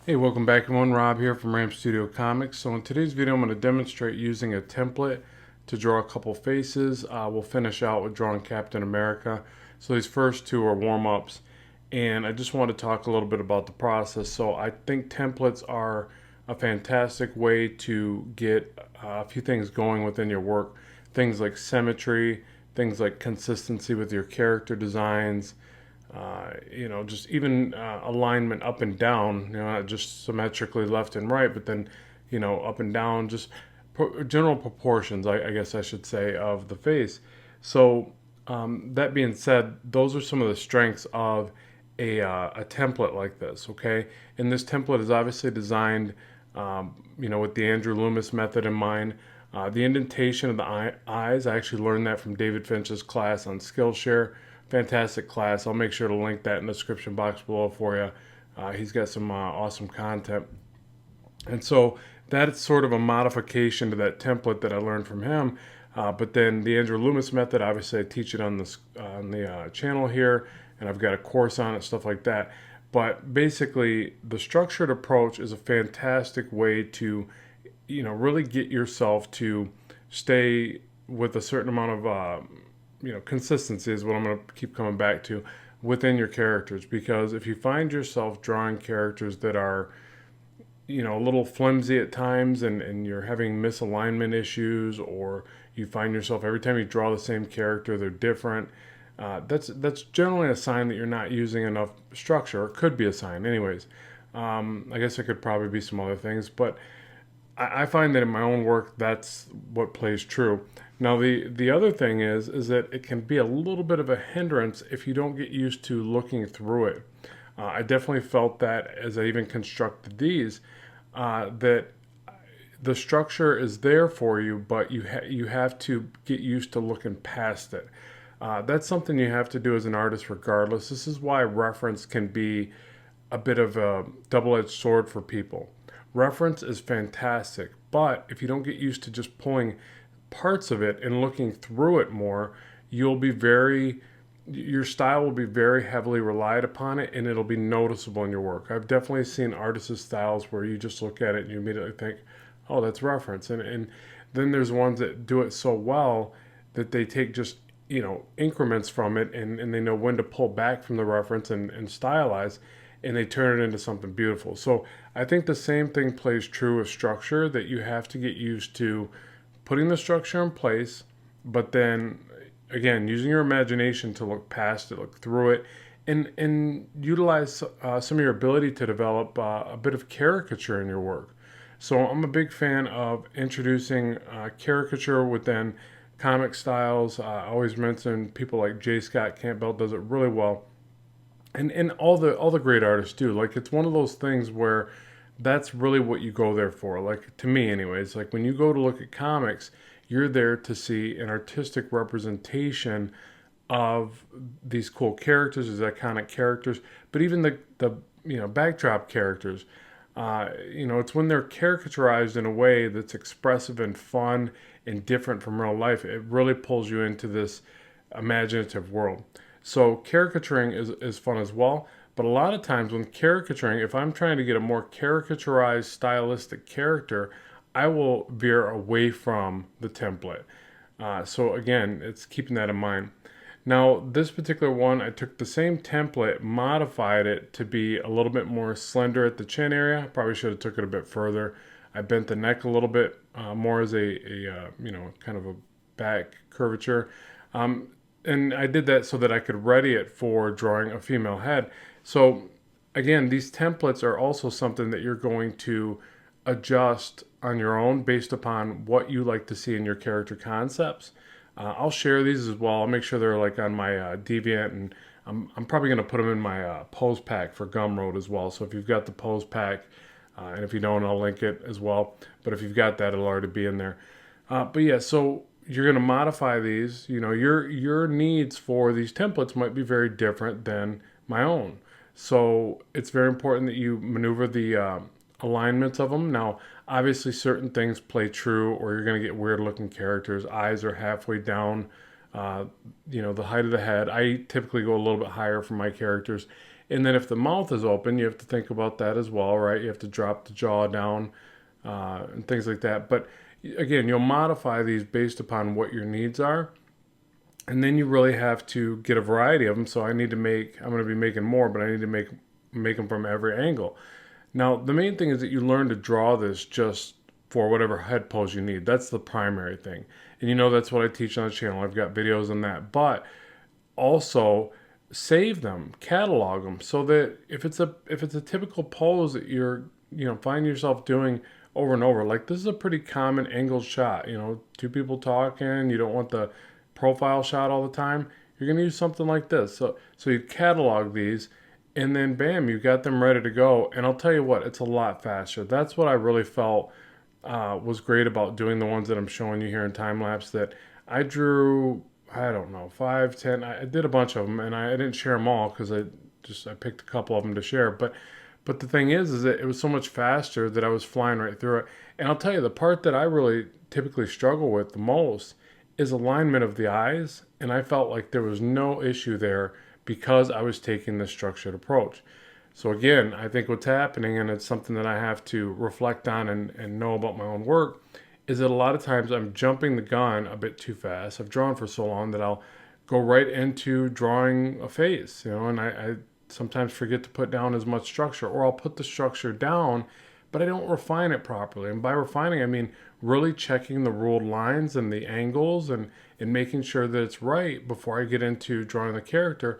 Hey, welcome back everyone. Rob here from Ram Studio Comics. So in today's video, I'm going to demonstrate using a template to draw a couple faces. We'll finish out with drawing Captain America. So these first two are warm-ups, and I just want to talk a little bit about the process. So I think templates are a fantastic way to get a few things going within your work. Things like symmetry, things like consistency with your character designs, just even alignment up and down, not just symmetrically left and right, but then, up and down, just general proportions, I guess I should say, of the face. So, that being said, those are some of the strengths of a template like this, okay? And this template is obviously designed, with the Andrew Loomis method in mind. The indentation of the eyes, I actually learned that from David Finch's class on Skillshare. Fantastic class. I'll make sure to link that in the description box below for you. He's got some awesome content. And so that's sort of a modification to that template that I learned from him. But then the Andrew Loomis method, obviously I teach it on the channel here, and I've got a course on it, stuff like that. But basically, the structured approach is a fantastic way to, really get yourself to stay with a certain amount of, consistency is what I'm going to keep coming back to within your characters. Because if you find yourself drawing characters that are, a little flimsy at times, and you're having misalignment issues, or you find yourself every time you draw the same character they're different, that's generally a sign that you're not using enough structure, or could be a sign anyways. I guess it could probably be some other things, but I find that in my own work that's what plays true. Now the other thing is that it can be a little bit of a hindrance if you don't get used to looking through it. I definitely felt that as I even constructed these, that the structure is there for you, but you have to get used to looking past it. That's something you have to do as an artist regardless. This is why reference can be a bit of a double-edged sword for people. Reference is fantastic, but if you don't get used to just pulling parts of it and looking through it more, you'll be very your style will be very heavily relied upon it, and it'll be noticeable in your work. I've definitely seen artists' styles where you just look at it and you immediately think, oh, that's reference. And then there's ones that do it so well that they take just, increments from it, and they know when to pull back from the reference and stylize, and they turn it into something beautiful. So I think the same thing plays true with structure, that you have to get used to putting the structure in place, but then again, using your imagination to look past it, look through it, and utilize some of your ability to develop a bit of caricature in your work. So I'm a big fan of introducing caricature within comic styles. I always mention people like J. Scott Campbell does it really well, and all the great artists do. Like, it's one of those things where that's really what you go there for. Like, to me anyways, like when you go to look at comics, you're there to see an artistic representation of these cool characters, these iconic characters, but even the backdrop characters. It's when they're caricaturized in a way that's expressive and fun and different from real life. It really pulls you into this imaginative world. So caricaturing is fun as well. But a lot of times when caricaturing, if I'm trying to get a more caricaturized stylistic character, I will veer away from the template. So again, it's keeping that in mind. Now, this particular one, I took the same template, modified it to be a little bit more slender at the chin area. Probably should have took it a bit further. I bent the neck a little bit more as a kind of a back curvature. And I did that so that I could ready it for drawing a female head. So again, these templates are also something that you're going to adjust on your own based upon what you like to see in your character concepts. I'll share these as well. I'll make sure they're like on my Deviant, and I'm probably going to put them in my pose pack for Gumroad as well. So if you've got the pose pack, and if you don't, I'll link it as well. But if you've got that, it'll already be in there. But yeah, so you're going to modify these. Your needs for these templates might be very different than my own. So it's very important that you maneuver the alignments of them. Now, obviously, certain things play true, or you're going to get weird looking characters. Eyes are halfway down, the height of the head. I typically go a little bit higher for my characters. And then if the mouth is open, you have to think about that as well, right? You have to drop the jaw down and things like that. But again, you'll modify these based upon what your needs are. And then you really have to get a variety of them. So I'm going to be making more, but I need to make them from every angle. Now, the main thing is that you learn to draw this just for whatever head pose you need. That's the primary thing. And that's what I teach on the channel. I've got videos on that. But also save them, catalog them, so that if it's a typical pose that you're find yourself doing over and over, like this is a pretty common angled shot, two people talking, you don't want the profile shot all the time, you're going to use something like this. So you catalog these, and then bam, you got them ready to go. And I'll tell you what, it's a lot faster. That's what I really felt was great about doing the ones that I'm showing you here in time lapse, that I drew, I don't know, 5, 10. I did a bunch of them, and I didn't share them all because I picked a couple of them to share. But the thing is that it was so much faster that I was flying right through it. And I'll tell you, the part that I really typically struggle with the most is alignment of the eyes. And I felt like there was no issue there because I was taking this structured approach. So again, I think what's happening, and it's something that I have to reflect on and know about my own work, is that a lot of times I'm jumping the gun a bit too fast. I've drawn for so long that I'll go right into drawing a face, and I sometimes forget to put down as much structure, or I'll put the structure down, but I don't refine it properly. And by refining, I mean really checking the ruled lines and the angles and making sure that it's right before I get into drawing the character.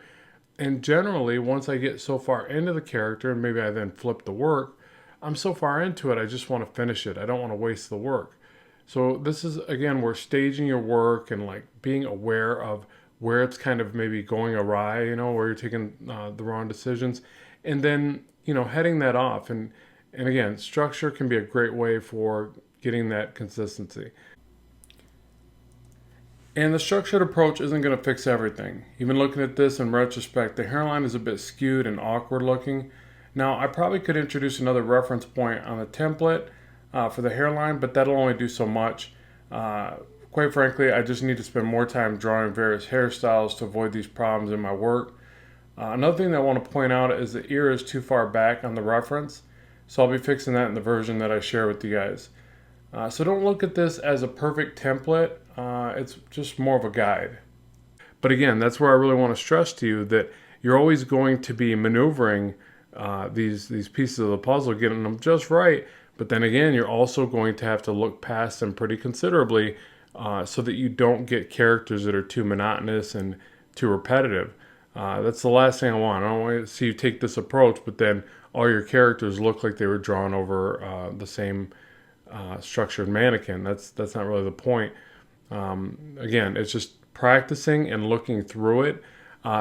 And generally, once I get so far into the character, and maybe I then flip the work, I'm so far into it, I just want to finish it. I don't want to waste the work. So this is, again, where staging your work and like being aware of where it's kind of maybe going awry, where you're taking the wrong decisions, and then, heading that off. And again, structure can be a great way for getting that consistency. And the structured approach isn't going to fix everything. Even looking at this in retrospect, the hairline is a bit skewed and awkward looking. Now, I probably could introduce another reference point on the template for the hairline, but that'll only do so much. Quite frankly, I just need to spend more time drawing various hairstyles to avoid these problems in my work. Another thing that I want to point out is the ear is too far back on the reference, so I'll be fixing that in the version that I share with you guys. So don't look at this as a perfect template. It's just more of a guide. But again, that's where I really want to stress to you that you're always going to be maneuvering these pieces of the puzzle, getting them just right. But then again, you're also going to have to look past them pretty considerably so that you don't get characters that are too monotonous and too repetitive. That's the last thing I want. I don't want to see you take this approach, but then all your characters look like they were drawn over the same structured mannequin. That's not really the point. Again, it's just practicing and looking through it.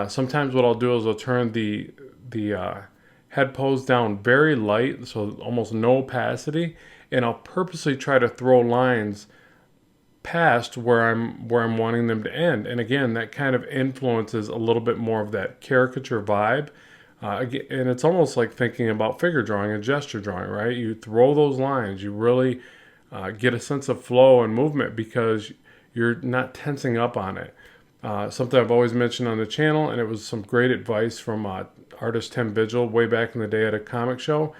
Sometimes what I'll do is I'll turn the head pose down very light, so almost no opacity, and I'll purposely try to throw lines past where I'm wanting them to end. And again, that kind of influences a little bit more of that caricature vibe. And it's almost like thinking about figure drawing and gesture drawing, right? You throw those lines, you really get a sense of flow and movement because you're not tensing up on it. Something I've always mentioned on the channel, and it was some great advice from artist Tim Vigil way back in the day at a comic show.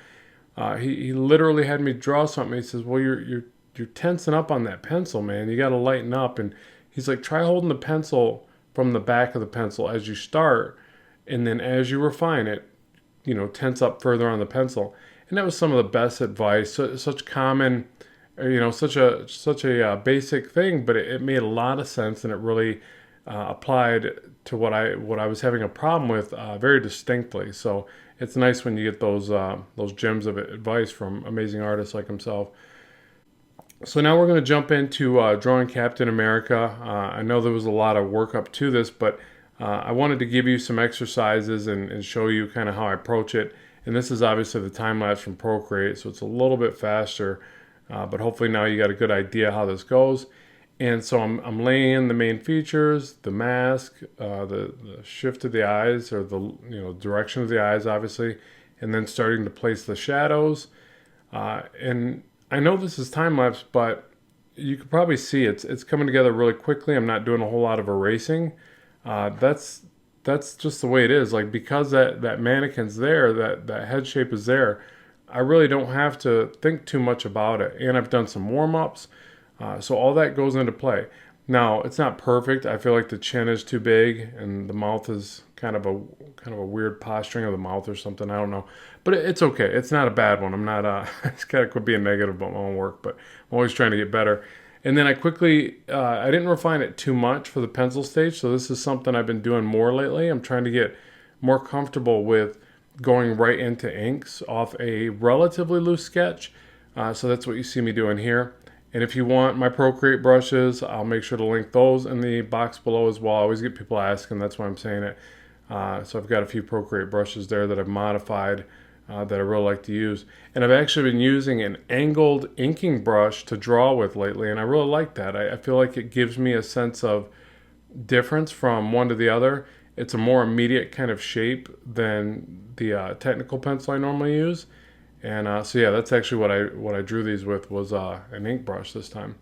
He literally had me draw something. He says, well, you're tensing up on that pencil, man. You got to lighten up. And he's like, try holding the pencil from the back of the pencil as you start, and then as you refine it, tense up further on the pencil. And that was some of the best advice. Such common, such a basic thing, but it made a lot of sense, and it really applied to what I was having a problem with very distinctly. So it's nice when you get those gems of advice from amazing artists like himself. So now we're going to jump into drawing Captain America. I know there was a lot of work up to this, but I wanted to give you some exercises and show you kind of how I approach it. And this is obviously the time lapse from Procreate, so it's a little bit faster, but hopefully now you got a good idea how this goes. And so I'm laying in the main features, the mask, the shift of the eyes, or the direction of the eyes, obviously, and then starting to place the shadows. And I know this is time lapse, but you could probably see it's coming together really quickly. I'm not doing a whole lot of erasing. That's that's just the way it is. Like, because that mannequin's there, that head shape is there, I really don't have to think too much about it. And I've done some warm-ups, so all that goes into play. Now, it's not perfect. I feel like the chin is too big and the mouth is kind of a weird posturing of the mouth or something. I don't know, but it's okay. It's not a bad one. I'm not. It's kind of could be a negative about my own work, but I'm always trying to get better. And then I didn't refine it too much for the pencil stage. So this is something I've been doing more lately. I'm trying to get more comfortable with going right into inks off a relatively loose sketch. So that's what you see me doing here. And if you want my Procreate brushes, I'll make sure to link those in the box below as well. I always get people asking, that's why I'm saying it. So I've got a few Procreate brushes there that I've modified that I really like to use. And I've actually been using an angled inking brush to draw with lately, and I really like that. I feel like it gives me a sense of difference from one to the other. It's a more immediate kind of shape than the technical pencil I normally use. And so yeah, that's actually what I drew these with was an ink brush this time.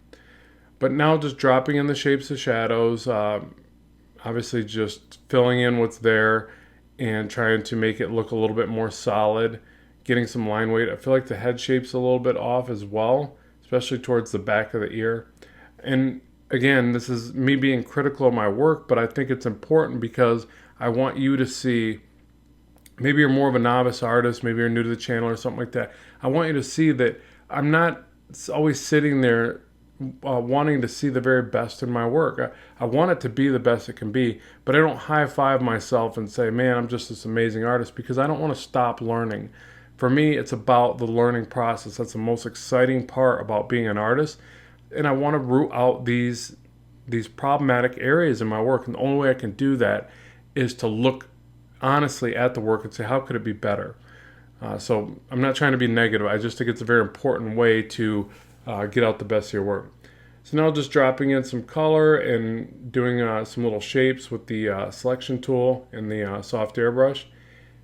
But now just dropping in the shapes of shadows, obviously just filling in what's there and trying to make it look a little bit more solid, getting some line weight. I feel like the head shape's a little bit off as well, especially towards the back of the ear. And again, this is me being critical of my work, but I think it's important because I want you to see, maybe you're more of a novice artist, maybe you're new to the channel or something like that. I want you to see that I'm not always sitting there wanting to see the very best in my work. I want it to be the best it can be, but I don't high five myself and say, man, I'm just this amazing artist, because I don't want to stop learning. For me, it's about the learning process. That's the most exciting part about being an artist. And I want to root out these problematic areas in my work. And the only way I can do that is to look honestly at the work and say, how could it be better? So I'm not trying to be negative. I just think it's a very important way to get out the best of your work. So now just dropping in some color and doing some little shapes with the selection tool and the soft airbrush.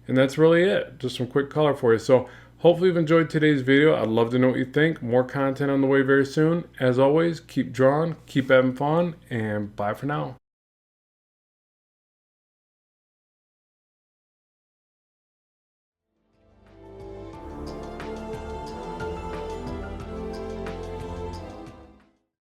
And that's really it. Just some quick color for you. So hopefully you've enjoyed today's video. I'd love to know what you think. More content on the way very soon. As always, keep drawing, keep having fun, and bye for now.